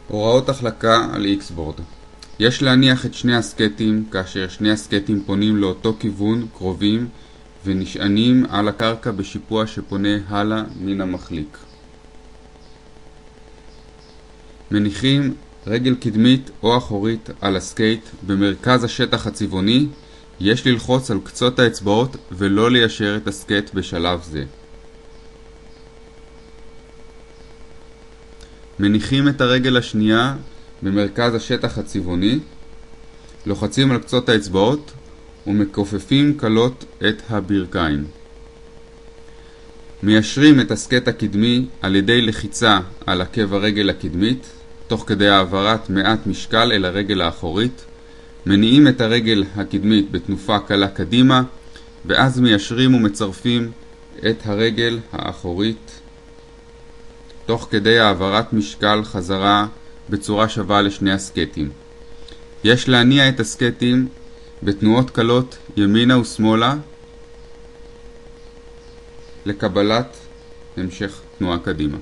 הוראות החלקה על Xboard. יש להניח את שני הסקטים כאשר שני הסקטים פונים לאותו כיוון, קרובים ונשענים על הקרקע בשיפוע שפונה הלאה מן המחליק. מניחים רגל קדמית או אחורית על הסקייט במרכז השטח הצבעוני. יש ללחוץ על קצות האצבעות ולא ליישר את הסקייט בשלב זה. מניחים את הרגל השנייה במרכז השטח הצבעוני, לוחצים על קצות האצבעות ומכופפים קלות את הברכיים. מיישרים את הסקט הקדמי על ידי לחיצה על עקב הרגל הקדמית, תוך כדי העברת מעט משקל אל הרגל האחורית. מניעים את הרגל הקדמית בתנופה קלה קדימה, ואז מיישרים ומצרפים את הרגל האחורית, תוך כדי העברת משקל חזרה בצורה שווה לשני הסקטים. יש להניע את הסקטים בתנועות קלות ימינה ושמאלה לקבלת המשך תנועה קדימה.